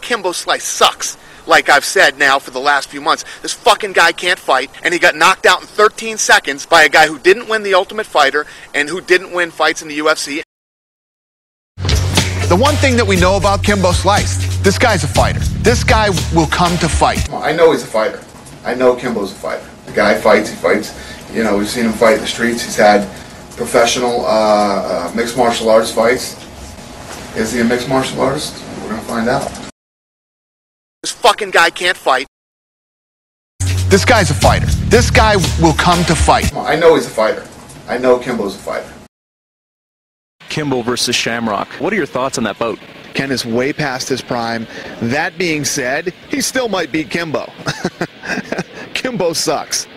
Kimbo Slice sucks. Like I've said now for the last few months, this fucking guy can't fight, and he got knocked out in 13 seconds by a guy who didn't win the Ultimate Fighter and who didn't win fights in the UFC. The one thing that we know about Kimbo Slice, this guy's a fighter. This guy will come to fight. I know he's a fighter. I know Kimbo's a fighter. The guy fights, he fights. You know, we've seen him fight in the streets. He's had professional mixed martial arts fights. Is he a mixed martial artist? We're going to find out. This fucking guy can't fight. This guy's a fighter. This guy will come to fight. I know he's a fighter. I know Kimbo's a fighter. Kimbo versus Shamrock. What are your thoughts on that bout? Ken is way past his prime. That being said, he still might beat Kimbo. Kimbo sucks.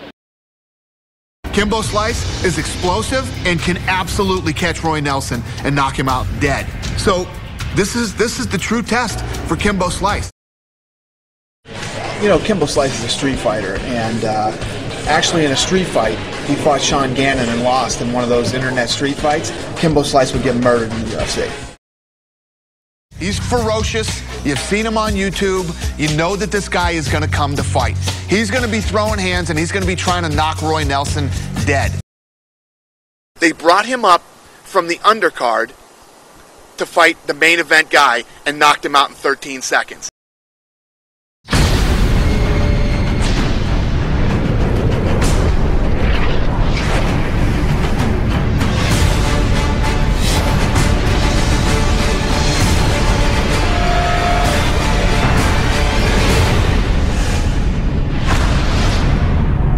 Kimbo Slice is explosive and can absolutely catch Roy Nelson and knock him out dead. So this is the true test for Kimbo Slice. You know, Kimbo Slice is a street fighter, and actually in a street fight, he fought Sean Gannon and lost in one of those internet street fights. Kimbo Slice would get murdered in the UFC. He's ferocious. You've seen him on YouTube. You know that this guy is going to come to fight. He's going to be throwing hands, and he's going to be trying to knock Roy Nelson dead. They brought him up from the undercard to fight the main event guy and knocked him out in 13 seconds.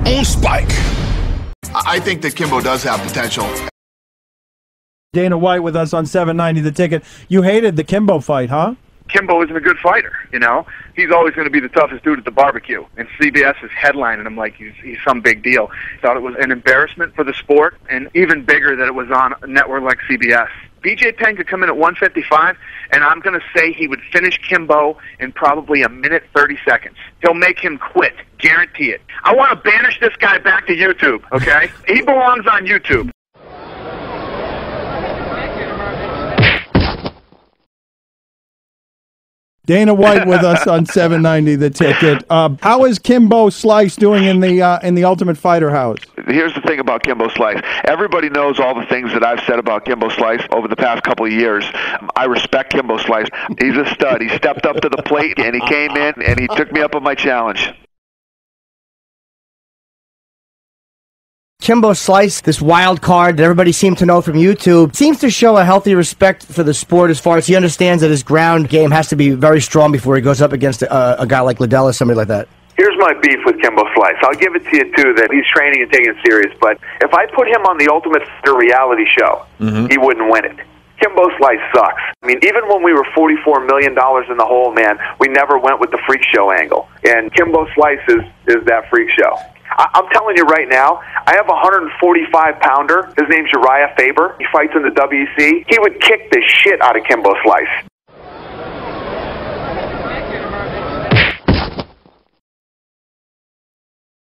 On Spike. I think that Kimbo does have potential. Dana White with us on 790 The Ticket. You hated the Kimbo fight, huh? Kimbo isn't a good fighter, you know? He's always going to be the toughest dude at the barbecue. And CBS is headlining him like he's some big deal. Thought it was an embarrassment for the sport, and even bigger that it was on a network like CBS. BJ Penn could come in at 155, and I'm going to say he would finish Kimbo in probably a minute 30 seconds. He'll make him quit. Guarantee it. I want to banish this guy back to YouTube, okay? He belongs on YouTube. Dana White with us on 790 The Ticket. How is Kimbo Slice doing in the Ultimate Fighter house? Here's the thing about Kimbo Slice. Everybody knows all the things that I've said about Kimbo Slice over the past couple of years. I respect Kimbo Slice. He's a stud. He stepped up to the plate, and he came in, and he took me up on my challenge. Kimbo Slice, this wild card that everybody seemed to know from YouTube, seems to show a healthy respect for the sport as far as he understands that his ground game has to be very strong before he goes up against a guy like Liddell or somebody like that. Here's my beef with Kimbo Slice. I'll give it to you, too, that he's training and taking it serious, but if I put him on the Ultimate Fighter reality show, he wouldn't win it. Kimbo Slice sucks. I mean, even when we were $44 million in the hole, man, we never went with the freak show angle. And Kimbo Slice is that freak show. I'm telling you right now, I have a 145-pounder. His name's Uriah Faber. He fights in the WC. He would kick the shit out of Kimbo Slice.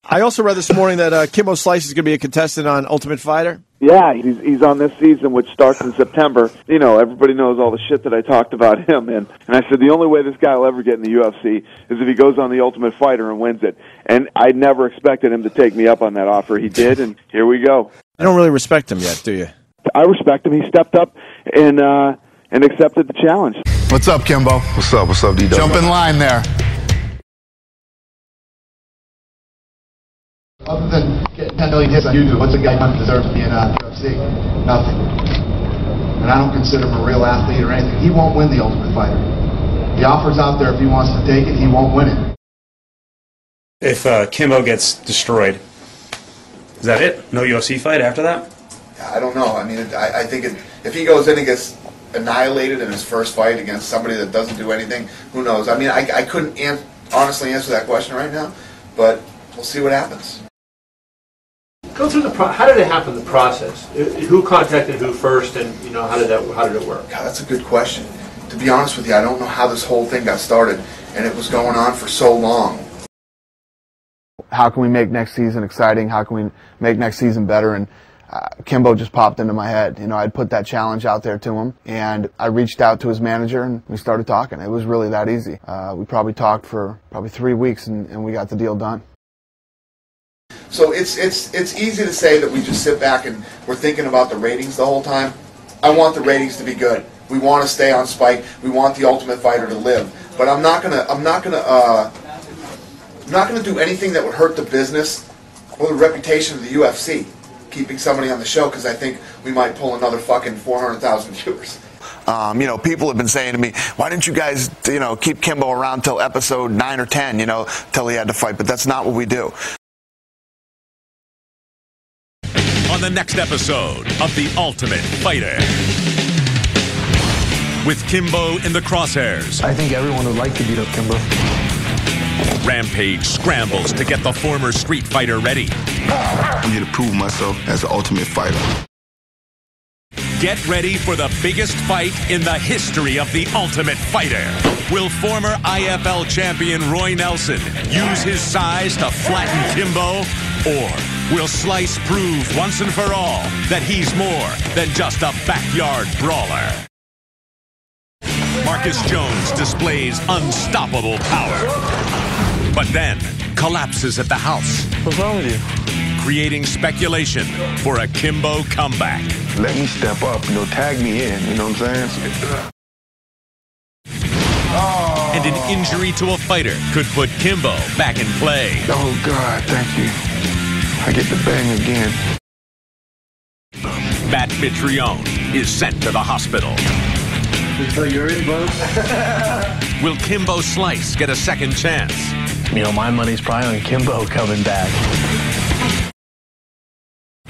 I also read this morning that Kimbo Slice is going to be a contestant on Ultimate Fighter. Yeah, he's on this season, which starts in September. You know, everybody knows all the shit that I talked about him, and I said the only way this guy will ever get in the UFC is if he goes on the Ultimate Fighter and wins it. And I never expected him to take me up on that offer. He did, and here we go. I don't really respect him yet, do you? I respect him. He stepped up and accepted the challenge. What's up, Kimbo? What's up, D-Dub? Jump in line there. Other than getting 10 million hits on YouTube, what's a guy done deserve to be in UFC? Nothing. And I don't consider him a real athlete or anything. He won't win the Ultimate Fighter. The offer's out there. If he wants to take it, he won't win it. If Kimbo gets destroyed, is that it? No UFC fight after that? I don't know. I mean, I think if he goes in and gets annihilated in his first fight against somebody that doesn't do anything, who knows? I mean, I couldn't honestly answer that question right now, but we'll see what happens. Go through how did it happen? The process. Who contacted who first, and how did it work? God, that's a good question. To be honest with you, I don't know how this whole thing got started, and it was going on for so long. How can we make next season exciting? How can we make next season better? And Kimbo just popped into my head. You know, I'd put that challenge out there to him, and I reached out to his manager, and we started talking. It was really that easy. We probably talked for 3 weeks, and we got the deal done. So it's easy to say that we just sit back and we're thinking about the ratings the whole time. I want the ratings to be good. We want to stay on Spike. We want the Ultimate Fighter to live. But I'm not gonna do anything that would hurt the business or the reputation of the UFC, keeping somebody on the show, because I think we might pull another fucking 400,000 viewers. You know, people have been saying to me, why didn't you guys, you know, keep Kimbo around till episode 9 or 10, you know, till he had to fight? But that's not what we do. On the next episode of The Ultimate Fighter, with Kimbo in the crosshairs. I think everyone would like to beat up Kimbo. Rampage scrambles to get the former street fighter ready. I'm here to prove myself as an Ultimate Fighter. Get ready for the biggest fight in the history of The Ultimate Fighter. Will former IFL champion Roy Nelson use his size to flatten Kimbo? Or will Slice prove once and for all that he's more than just a backyard brawler? Marcus Jones displays unstoppable power, but then collapses at the house. What's wrong with you? Creating speculation for a Kimbo comeback. Let me step up, you know, tag me in, you know what I'm saying? And an injury to a fighter could put Kimbo back in play. Oh, God, thank you. I get to bang again. Matt Mitrione is sent to the hospital. So you're in, bro? Will Kimbo Slice get a second chance? You know, my money's probably on Kimbo coming back.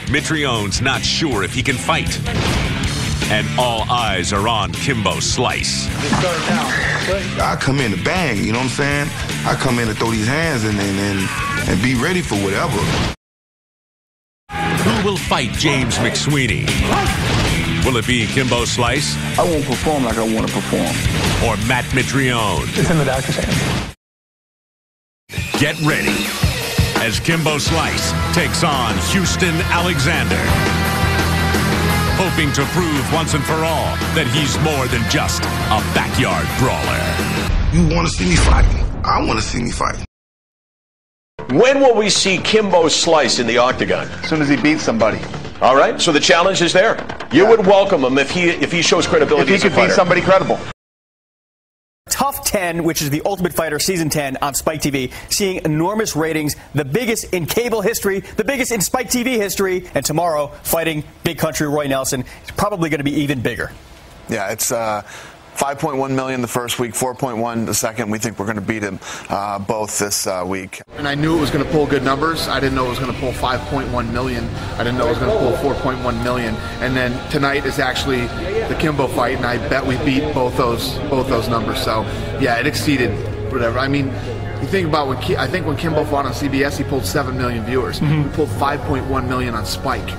Mitrione's not sure if he can fight. And all eyes are on Kimbo Slice. I come in to bang, you know what I'm saying? I come in to throw these hands and be ready for whatever. Who will fight James McSweeney? Will it be Kimbo Slice? I won't perform like I want to perform. Or Matt Mitrione? It's in the doctor's hands. Get ready as Kimbo Slice takes on Houston Alexander. Hoping to prove once and for all that he's more than just a backyard brawler. You want to see me fight? I want to see me fight. When will we see Kimbo Slice in the octagon? As soon as he beats somebody. All right, so the challenge is there. You would welcome him if he shows credibility. If he could beat somebody credible. Tough 10, which is the Ultimate Fighter Season 10 on Spike TV, seeing enormous ratings, the biggest in cable history, the biggest in Spike TV history, and tomorrow, fighting Big Country Roy Nelson. It's probably going to be even bigger. Yeah, it's 5.1 million the first week, 4.1 the second. We think we're going to beat him both this week. And I knew it was going to pull good numbers. I didn't know it was going to pull 5.1 million. I didn't know it was going to pull 4.1 million. And then tonight is actually the Kimbo fight, and I bet we beat both those numbers. So yeah, it exceeded whatever. I mean, you think about when Kimbo fought on CBS, he pulled 7 million viewers. We pulled 5.1 million on Spike.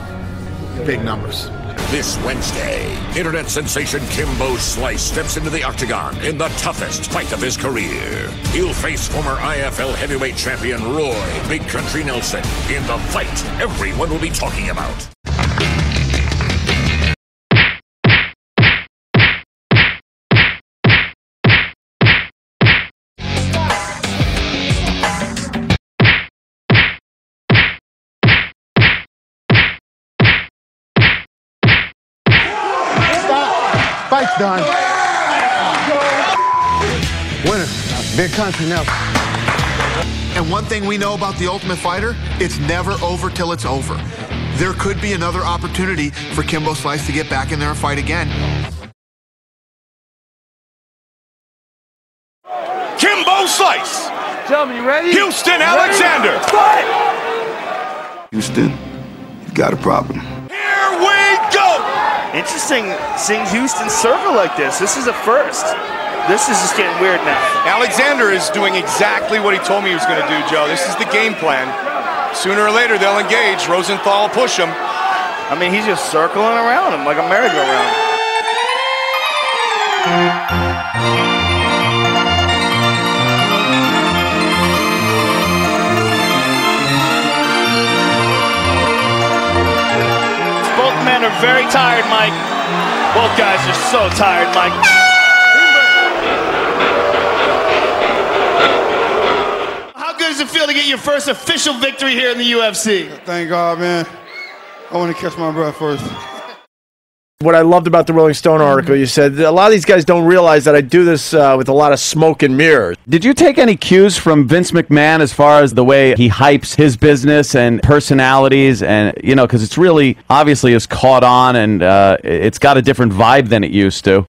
Big numbers. This Wednesday, internet sensation Kimbo Slice steps into the octagon in the toughest fight of his career. He'll face former IFL heavyweight champion Roy Big Country Nelson in the fight everyone will be talking about. Fight's done. Winner, Big Country Nelson. And one thing we know about The Ultimate Fighter, it's never over till it's over. There could be another opportunity for Kimbo Slice to get back in there and fight again. Kimbo Slice! Tell me, you ready? Houston Alexander! Fight! Houston, you've got a problem. Here we go! Interesting seeing Houston circle like this. This is a first. This is just getting weird now. Alexander is doing exactly what he told me he was going to do, Joe. This is the game plan. Sooner or later, they'll engage. Rosenthal will push him. I mean, he's just circling around him like a merry-go-round. men are very tired, Mike. Both guys are so tired, Mike. How good does it feel to get your first official victory here in the UFC? Thank God, man. I want to catch my breath first. What I loved about the Rolling Stone article, you said a lot of these guys don't realize that I do this with a lot of smoke and mirrors. Did you take any cues from Vince McMahon as far as the way he hypes his business and personalities? And, you know, because it's really obviously has caught on and it's got a different vibe than it used to.